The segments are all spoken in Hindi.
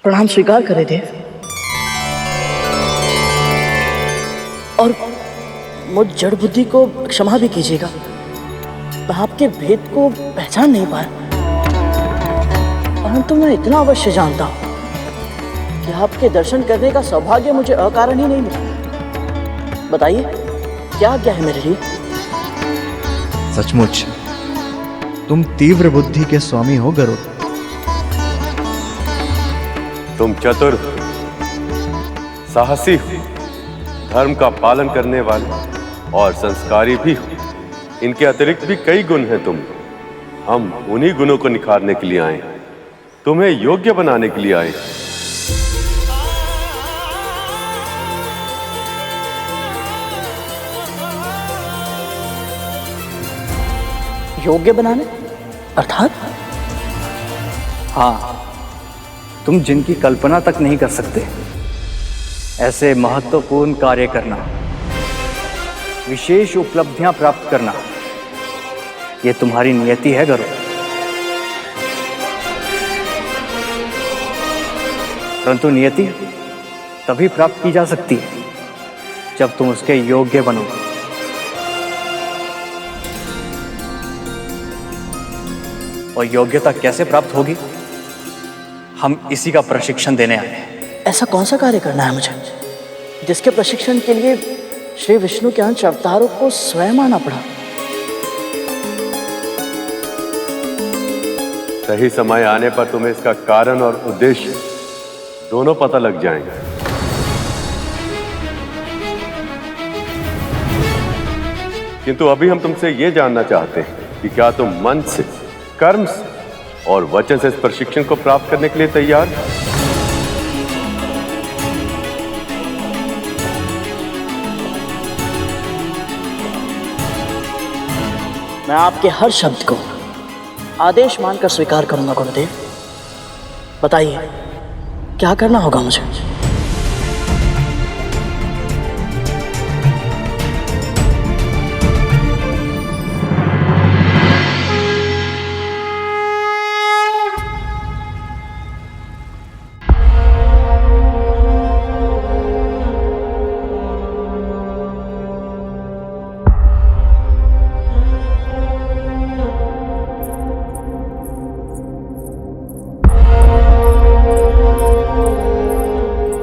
प्रणाम स्वीकार करे देव, और मुझ जड़ बुद्धि को क्षमा भी कीजिएगा। मैं आपके भेद को पहचान नहीं पाया, परंतु मैं इतना अवश्य जानता हूं कि आपके दर्शन करने का सौभाग्य मुझे अकारण ही नहीं मिला। बताइए क्या आज्ञा है मेरे लिए? सचमुच तुम तीव्र बुद्धि के स्वामी हो गरुड़। तुम चतुर, साहसी हो, धर्म का पालन करने वाले और संस्कारी भी हो। इनके अतिरिक्त भी कई गुण हैं तुम। हम उन्हीं गुणों को निखारने के लिए आए हैं, तुम्हें योग्य बनाने के लिए आए। योग्य बनाने अर्थात? हाँ, तुम जिनकी कल्पना तक नहीं कर सकते ऐसे महत्वपूर्ण कार्य करना, विशेष उपलब्धियां प्राप्त करना, यह तुम्हारी नियति है गरुड़। परंतु नियति तभी प्राप्त की जा सकती है जब तुम उसके योग्य बनो। और योग्यता कैसे प्राप्त होगी, हम इसी का प्रशिक्षण देने आए हैं। ऐसा कौन सा कार्य करना है मुझे जिसके प्रशिक्षण के लिए श्री विष्णु के अंश अवतारों को स्वयं आना पड़ा? सही समय आने पर तुम्हें इसका कारण और उद्देश्य दोनों पता लग जाएंगे। किंतु अभी हम तुमसे ये जानना चाहते हैं कि क्या तुम मन से, कर्म से और वचन से इस प्रशिक्षण को प्राप्त करने के लिए तैयार? मैं आपके हर शब्द को आदेश मानकर स्वीकार करूंगा गुरुदेव। बताइए क्या करना होगा मुझे?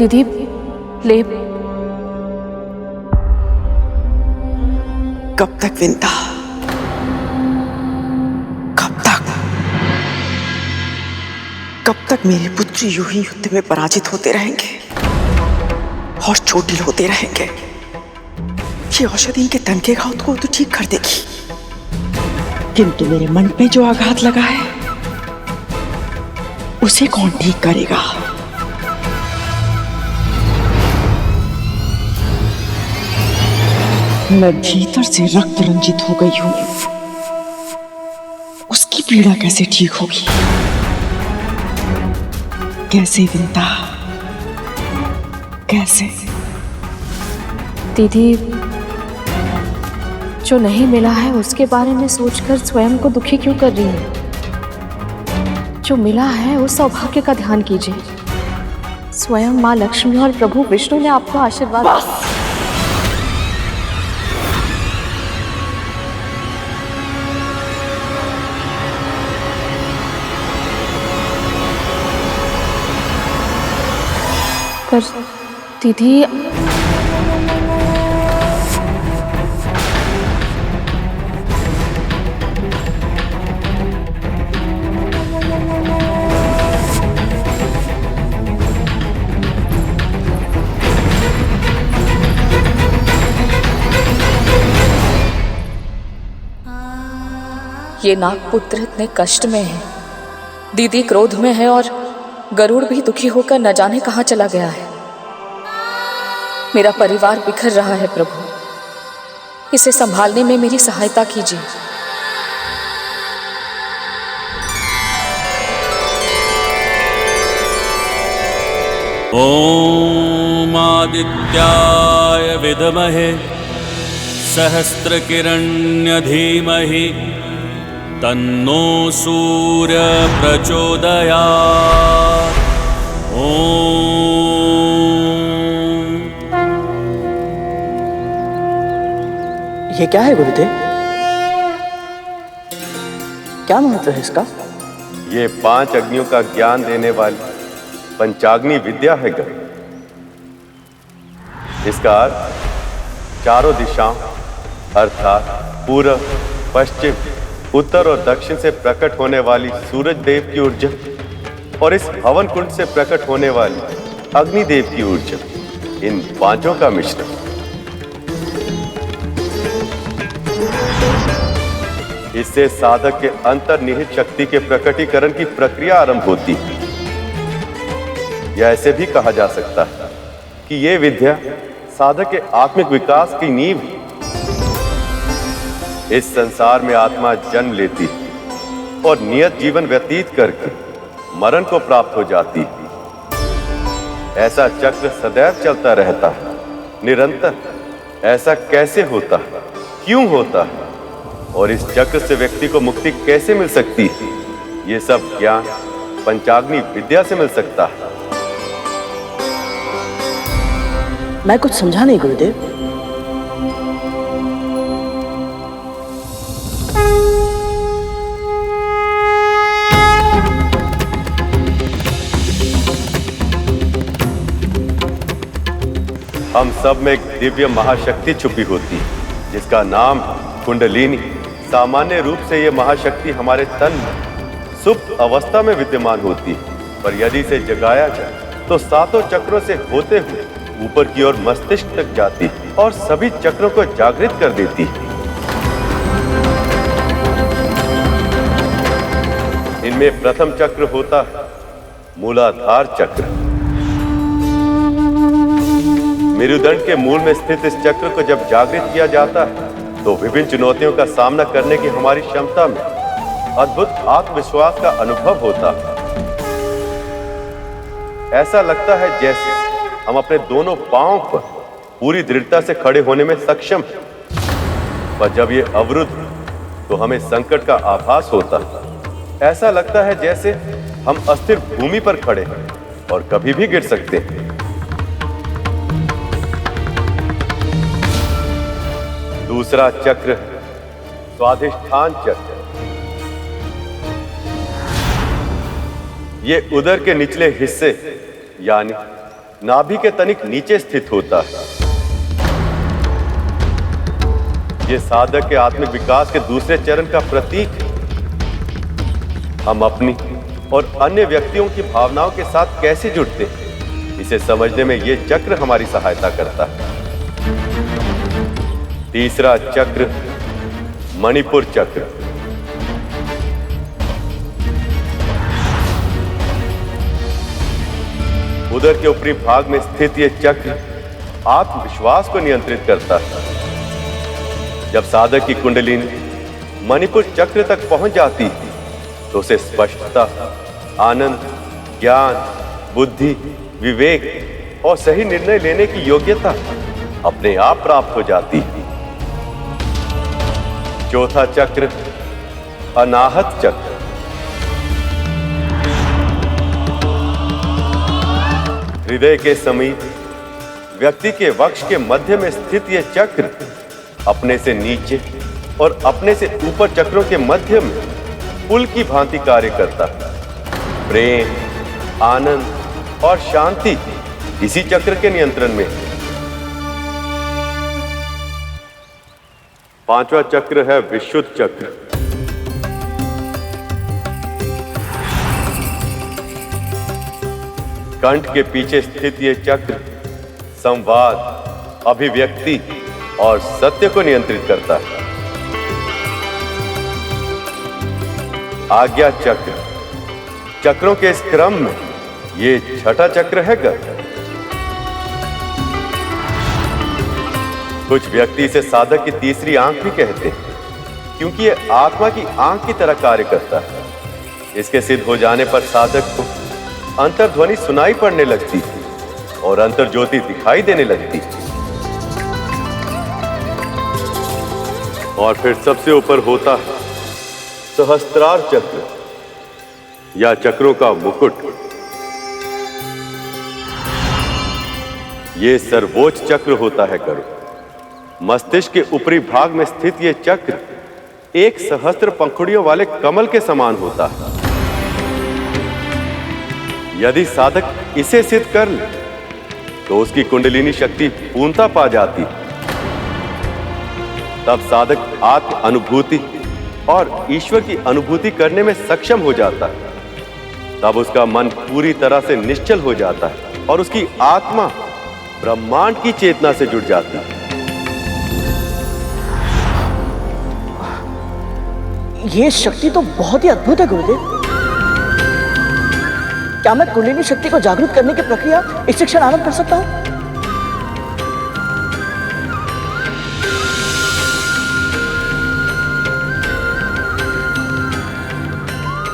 दीदी ले। कब तक विंता, कब तक? कब तक मेरे पुत्र यूं ही युद्ध में पराजित होते रहेंगे और चोटिल होते रहेंगे? ये औषधि इनके तन के घाव को तो ठीक कर देगी, किंतु मेरे मन पे जो आघात लगा है उसे कौन ठीक करेगा? मैं भीतर से रक्त रंजित हो गई हूं, उसकी पीड़ा कैसे ठीक होगी? कैसे विंता, कैसे? दीदी जो नहीं मिला है उसके बारे में सोचकर स्वयं को दुखी क्यों कर रही है? जो मिला है उस सौभाग्य का ध्यान कीजिए। स्वयं माँ लक्ष्मी और प्रभु विष्णु ने आपको आशीर्वाद। पर दीदी ये नागपुत्र इतने कष्ट में है, दीदी क्रोध में है और गरुड़ भी दुखी होकर न जाने कहां चला गया है। मेरा परिवार बिखर रहा है प्रभु, इसे संभालने में मेरी सहायता कीजिए। ओम आदित्याय विद्महे सहस्रकिरण्य धीमहि तन्नो सूर्य प्रचोदयात्। ये क्या है गुरुदेव? क्या महत्व है इसका? ये 5 अग्नियों का ज्ञान देने वाली पंचाग्नि विद्या है गरुड़। इसका अर्थ चारों दिशाओं अर्थात पूर्व, पश्चिम, उत्तर और दक्षिण से प्रकट होने वाली सूरज देव की ऊर्जा और इस हवन कुंड से प्रकट होने वाली अग्निदेव की ऊर्जा, इन 5 का मिश्रण। इससे साधक के अंतर्निहित शक्ति के प्रकटीकरण की प्रक्रिया आरंभ होती है। यह ऐसे भी कहा जा सकता है कि यह विद्या साधक के आत्मिक विकास की नींव है। इस संसार में आत्मा जन्म लेती है और नियत जीवन व्यतीत करके मरण को प्राप्त हो जाती है। ऐसा चक्र सदैव चलता रहता है, निरंतर। ऐसा कैसे होता है, क्यों होता है और इस चक्र से व्यक्ति को मुक्ति कैसे मिल सकती है, ये सब ज्ञान पंचाग्नि विद्या से मिल सकता है। मैं कुछ समझा नहीं गुरुदेव। हम सब में एक दिव्य महाशक्ति छुपी होती है जिसका नाम कुंडलिनी। सामान्य रूप से यह महाशक्ति हमारे तन में सुप्त अवस्था में विद्यमान होती है, पर यदि इसे जगाया जाए तो 7 चक्रों से होते हुए ऊपर की ओर मस्तिष्क तक जाती है और सभी चक्रों को जागृत कर देती है। इनमें प्रथम चक्र होता है मूलाधार चक्र। मेरुदंड के मूल में स्थित इस चक्र को जब जागृत किया जाता है तो विभिन्न चुनौतियों का सामना करने की हमारी क्षमता में अद्भुत आत्मविश्वास का अनुभव होता है। ऐसा लगता है जैसे हम अपने दोनों पांवों पर पूरी दृढ़ता से खड़े होने में सक्षम हैं। पर जब ये अवरुद्ध तो हमें संकट का आभास होता है। ऐसा लगता है जैसे हम अस्थिर भूमि पर खड़े हैं और कभी भी गिर सकते हैं। दूसरा चक्र स्वाधिष्ठान चक्र। ये उदर के निचले हिस्से यानी नाभि के तनिक नीचे स्थित होता है। ये साधक के आत्मिक विकास के दूसरे चरण का प्रतीक है। हम अपनी और अन्य व्यक्तियों की भावनाओं के साथ कैसे जुड़ते हैं, इसे समझने में ये चक्र हमारी सहायता करता है। तीसरा चक्र मणिपुर चक्र। उदर के ऊपरी भाग में स्थित यह चक्र आत्मविश्वास को नियंत्रित करता है। जब साधक की कुंडलिनी मणिपुर चक्र तक पहुंच जाती है तो उसे स्पष्टता, आनंद, ज्ञान, बुद्धि, विवेक और सही निर्णय लेने की योग्यता अपने आप प्राप्त हो जाती है। चौथा चक्र अनाहत चक्र। हृदय के समीप व्यक्ति के वक्ष के मध्य में स्थित यह चक्र अपने से नीचे और अपने से ऊपर चक्रों के मध्य में पुल की भांति कार्य करता है। प्रेम, आनंद और शांति इसी चक्र के नियंत्रण में है। पांचवा चक्र है विशुद्ध चक्र। कंठ के पीछे स्थित यह चक्र संवाद, अभिव्यक्ति और सत्य को नियंत्रित करता है। आज्ञा चक्र। चक्रों के इस क्रम में ये छठा चक्र है गर्भ। कुछ व्यक्ति इसे साधक की तीसरी आंख भी कहते हैं क्योंकि यह आत्मा की आंख की तरह कार्य करता है। इसके सिद्ध हो जाने पर साधक को अंतर्ध्वनि सुनाई पड़ने लगती है और अंतर्ज्योति दिखाई देने लगती है। और फिर सबसे ऊपर होता है सहस्त्रार चक्र या चक्रों का मुकुट। ये सर्वोच्च चक्र होता है गरुड़। मस्तिष्क के ऊपरी भाग में स्थित यह चक्र एक सहस्त्र पंखुड़ियों वाले कमल के समान होता है। यदि साधक इसे सिद्ध कर ले तो उसकी कुंडलिनी शक्ति पूर्णता पा जाती। तब साधक आत्म अनुभूति और ईश्वर की अनुभूति करने में सक्षम हो जाता है। तब उसका मन पूरी तरह से निश्चल हो जाता है और उसकी आत्मा ब्रह्मांड की चेतना से जुड़ जाती है। ये शक्ति तो बहुत ही अद्भुत है गुरुदेव। क्या मैं कुंडलिनी शक्ति को जागृत करने की प्रक्रिया इस क्षण आरंभ कर सकता हूं?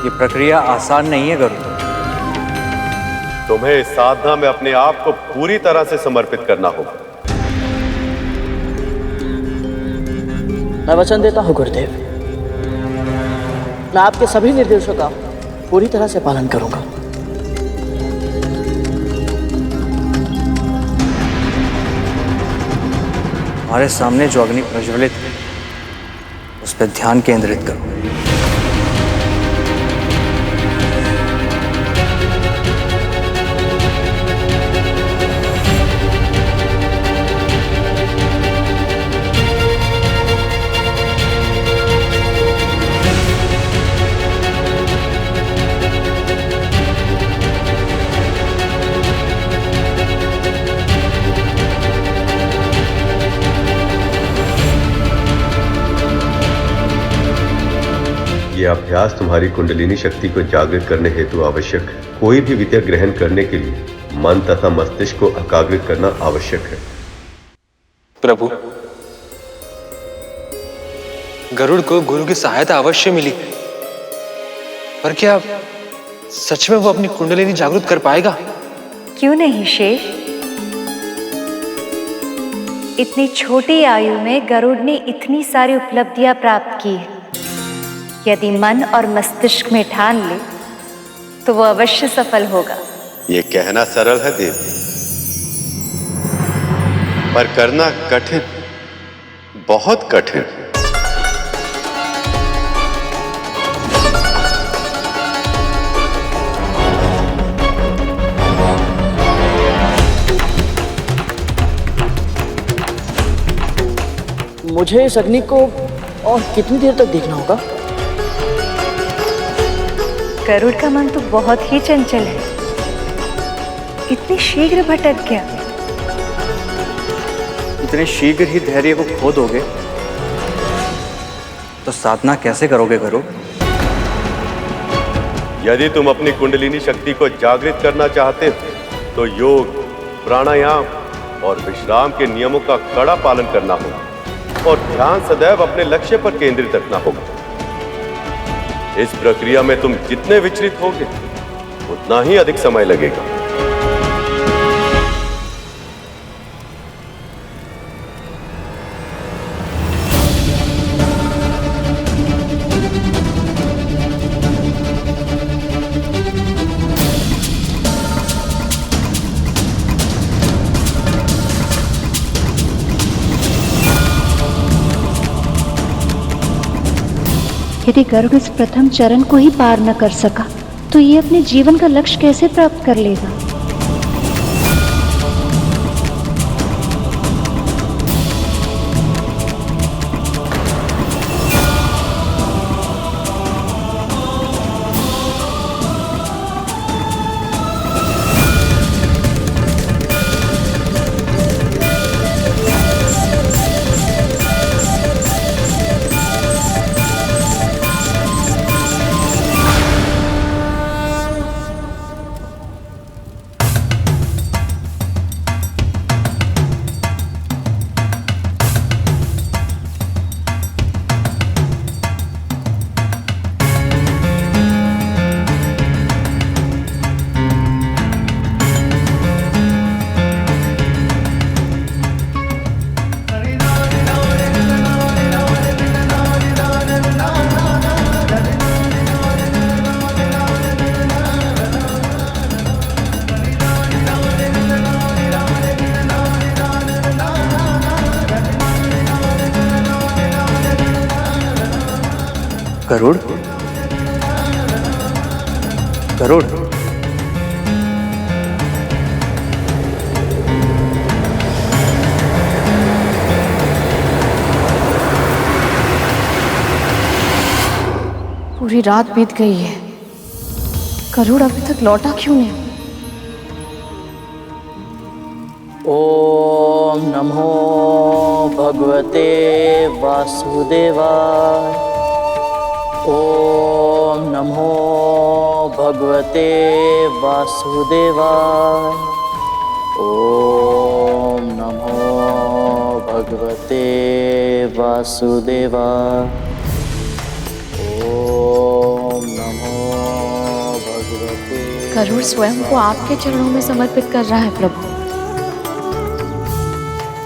ये प्रक्रिया आसान नहीं है गरुड़। तुम्हें इस साधना में अपने आप को पूरी तरह से समर्पित करना होगा। मैं वचन देता हूं गुरुदेव, मैं आपके सभी निर्देशों का पूरी तरह से पालन करूंगा। हमारे सामने जो अग्नि प्रज्वलित है उस पर ध्यान केंद्रित करो। यह अभ्यास तुम्हारी कुंडलिनी शक्ति को जागृत करने हेतु आवश्यक है। कोई भी विद्या ग्रहण करने के लिए मन तथा मस्तिष्क को एकाग्रित करना आवश्यक है। प्रभु, गरुड़ को गुरु की सहायता अवश्य मिली, पर क्या सच में वो अपनी कुंडलिनी जागृत कर पाएगा? क्यों नहीं शेष। इतनी छोटी आयु में गरुड़ ने इतनी सारी उपलब्धियां प्राप्त की है। यदि मन और मस्तिष्क में ठान ले तो वो अवश्य सफल होगा। ये कहना सरल है देवी, पर करना कठिन, बहुत कठिन। मुझे इस अग्नि को और कितनी देर तक देखना होगा? गरुड़ का मन तो बहुत ही चंचल है, इतनी शीघ्र भटक गया। इतने शीघ्र ही धैर्य को खो दोगे तो साधना कैसे करोगे गरुड़? यदि तुम अपनी कुंडलिनी शक्ति को जागृत करना चाहते हो तो योग, प्राणायाम और विश्राम के नियमों का कड़ा पालन करना होगा और ध्यान सदैव अपने लक्ष्य पर केंद्रित रखना होगा। इस प्रक्रिया में तुम जितने विचलित होगे उतना ही अधिक समय लगेगा। यदि गरुड़ इस प्रथम चरण को ही पार न कर सका तो ये अपने जीवन का लक्ष्य कैसे प्राप्त कर लेगा? गरुड़, गरुड़, पूरी रात बीत गई है, गरुड़ अभी तक लौटा क्यों नहीं? ओम नमो भगवते वासुदेवाय। ओम नमो भगवते वासुदेवाय। ओम नमो भगवते वासुदेवाय। ओम नमो भगवते। गरुड़ स्वयं को आपके चरणों में समर्पित कर रहा है प्रभु।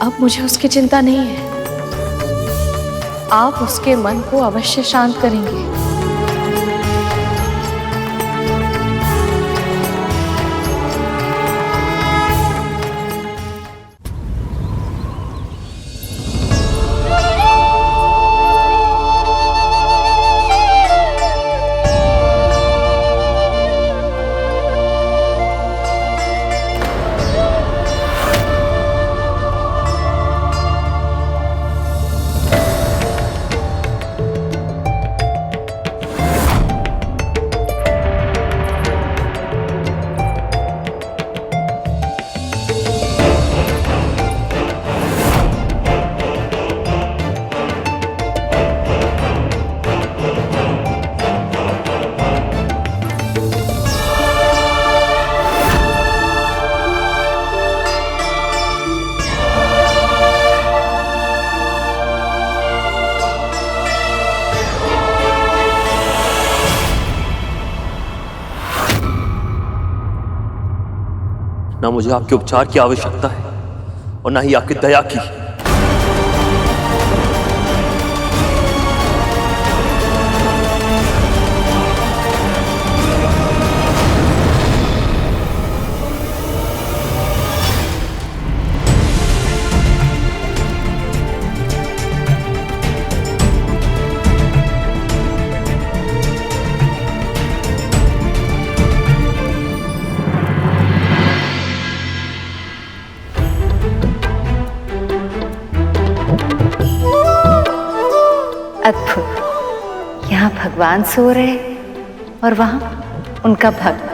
अब मुझे उसकी चिंता नहीं है। आप उसके मन को अवश्य शांत करेंगे। ना मुझे आपके उपचार की आवश्यकता है और ना ही आपकी दया की। अद्भुत। यहाँ भगवान सो रहे और वहां उनका भक्त।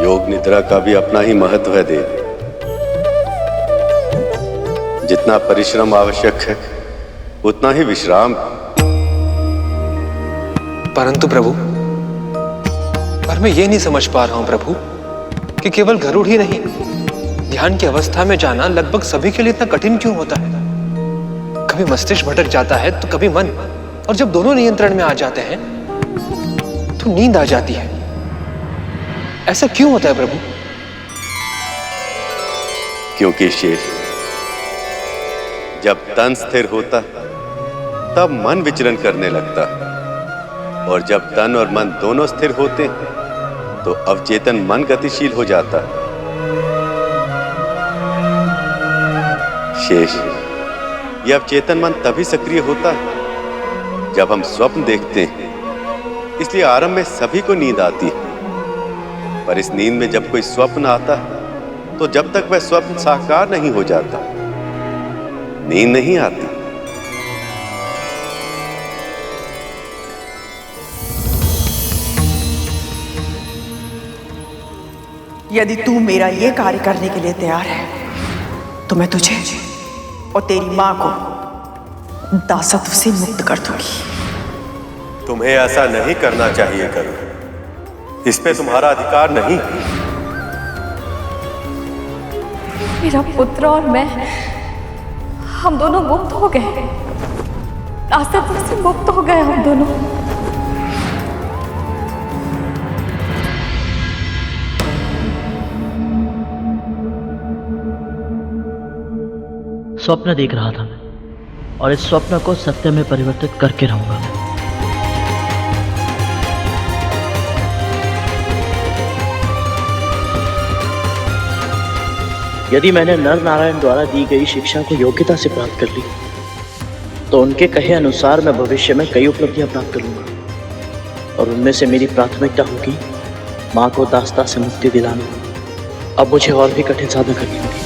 योग निद्रा का भी अपना ही महत्व है देव। जितना परिश्रम आवश्यक है उतना ही विश्राम। परंतु प्रभु, पर मैं ये नहीं समझ पा रहा हूं प्रभु कि केवल गरुड़ ही नहीं, ध्यान की अवस्था में जाना लगभग सभी के लिए इतना कठिन क्यों होता है। कभी मस्तिष्क भटक जाता है तो कभी मन, और जब दोनों नियंत्रण में आ जाते हैं तो नींद आ जाती है। ऐसा क्यों होता है प्रभु? क्योंकि शेष, जब तन स्थिर होता तब मन विचरण करने लगता, और जब तन और मन दोनों स्थिर होते तो अवचेतन मन गतिशील हो जाता। शेष, यह अवचेतन मन तभी सक्रिय होता है जब हम स्वप्न देखते हैं। इसलिए आरंभ में सभी को नींद आती है, पर इस नींद में जब कोई स्वप्न आता है तो जब तक वह स्वप्न साकार नहीं हो जाता नींद नहीं आती। यदि तू मेरा ये कार्य करने के लिए तैयार है तो मैं तुझे और तेरी मां को दासत्व से मुक्त कर दूंगी। तुम्हें ऐसा नहीं करना चाहिए गरुड़, इस पे तुम्हारा अधिकार नहीं। मेरा पुत्र और मैं, हम दोनों मुक्त हो गए, दासत्व से मुक्त हो गए हम दोनों। स्वप्न देख रहा था मैं, और इस स्वप्न को सत्य में परिवर्तित करके रहूंगा मैं। यदि मैंने नर नारायण द्वारा दी गई शिक्षा को योग्यता से प्राप्त कर ली तो उनके कहे अनुसार मैं भविष्य में कई उपलब्धियां प्राप्त करूंगा और उनमें से मेरी प्राथमिकता होगी माँ को दास्ता से मुक्ति दिलाना। अब मुझे और भी कठिन साधना करनी होगी।